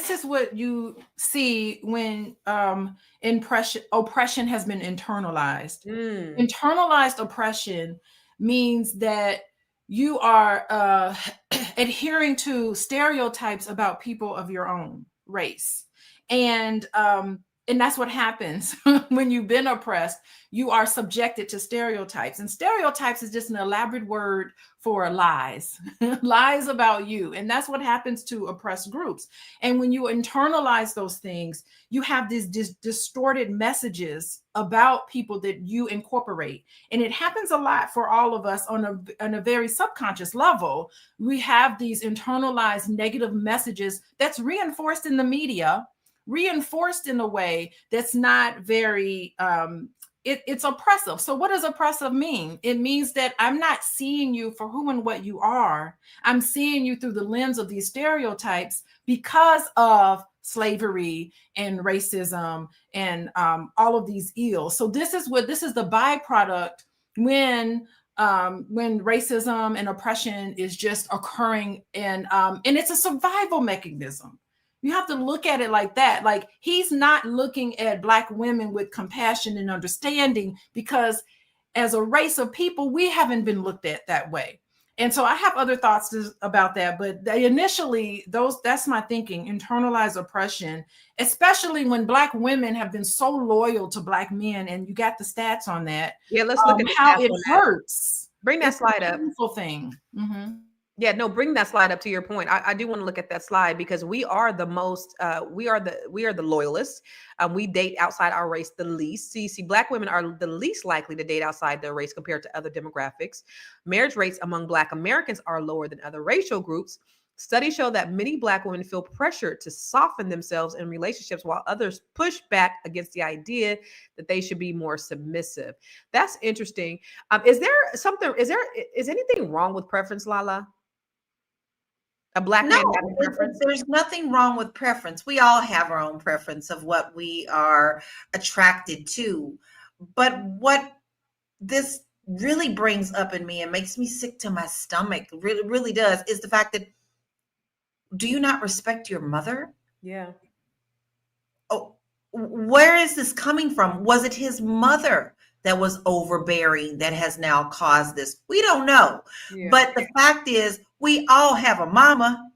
this is what you see when oppression has been internalized. Internalized oppression means that you are adhering to stereotypes about people of your own race, and that's what happens when you've been oppressed. You are subjected to stereotypes, and stereotypes is just an elaborate word for lies, lies about you, and that's what happens to oppressed groups. And when you internalize those things, you have these distorted messages about people that you incorporate, and it happens a lot for all of us on a very subconscious level. We have these internalized negative messages that's reinforced in the media, reinforced in a way that's not very it's oppressive. So what does oppressive mean? It means that I'm not seeing you for who and what you are. I'm seeing you through the lens of these stereotypes because of slavery and racism and all of these ills. So this is the byproduct when racism and oppression is just occurring, and it's a survival mechanism. You have to look at it like that. Like, he's not looking at Black women with compassion and understanding, because as a race of people, we haven't been looked at that way. And so I have other thoughts about that, but initially that's my thinking: internalized oppression, especially when Black women have been so loyal to Black men, and you got the stats on that. Yeah, let's look at the how stats it on that. hurts. Bring that slide up. Painful thing. Yeah, no, bring that slide up. To your point, I do want to look at that slide, because we are the most, we are the loyalists. We date outside our race the least. So you see, Black women are the least likely to date outside their race compared to other demographics. Marriage rates among Black Americans are lower than other racial groups. Studies show that many Black women feel pressured to soften themselves in relationships, while others push back against the idea that they should be more submissive. That's interesting. Is anything wrong with preference, Lala? A Black man having preference? There's nothing wrong with preference. We all have our own preference of what we are attracted to. But what this really brings up in me and makes me sick to my stomach, really, really does, is the fact that, do you not respect your mother? Yeah. Oh, where is this coming from? Was it his mother that was overbearing that has now caused this? We don't know. Yeah. But the fact is, we all have a mama,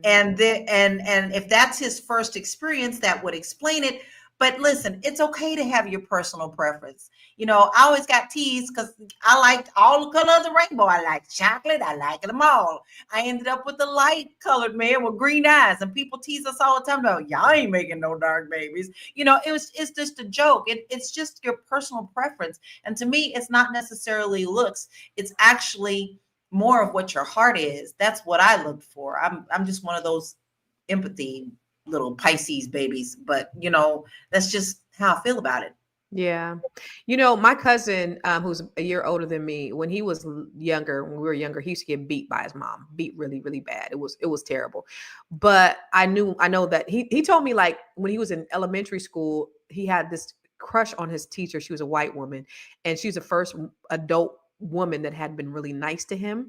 and if that's his first experience, that would explain it. But listen, it's okay to have your personal preference. You know, I always got teased because I liked all the colors of the rainbow. I liked chocolate. I liked them all. I ended up with a light colored man with green eyes, and people tease us all the time about, y'all ain't making no dark babies. You know, it's just a joke. It's just your personal preference. And to me, it's not necessarily looks. It's actually more of what your heart is. That's what I look for. I'm just one of those empathy little Pisces babies, but you know, that's just how I feel about it. Yeah. You know, my cousin, who's a year older than me, when he was younger, when we were younger, he used to get beat by his mom, beat really, really bad. It was terrible. But I know that he told me, like, when he was in elementary school, he had this crush on his teacher. She was a white woman, and she was the first adult woman that had been really nice to him.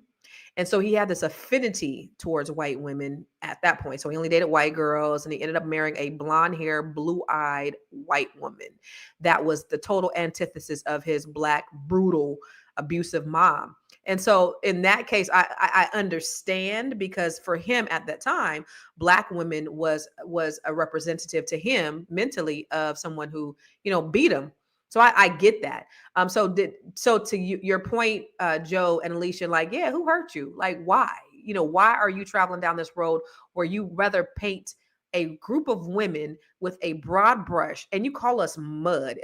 And so he had this affinity towards white women at that point. So he only dated white girls, and he ended up marrying a blonde hair, blue-eyed white woman. That was the total antithesis of his Black, brutal, abusive mom. And so in that case, I understand, because for him at that time, Black women was a representative to him mentally of someone who, you know, beat him. So I get that. So to your point, Joe and Alicia, like, yeah, who hurt you? Like, why? You know, why are you traveling down this road where you rather paint a group of women with a broad brush and you call us mud?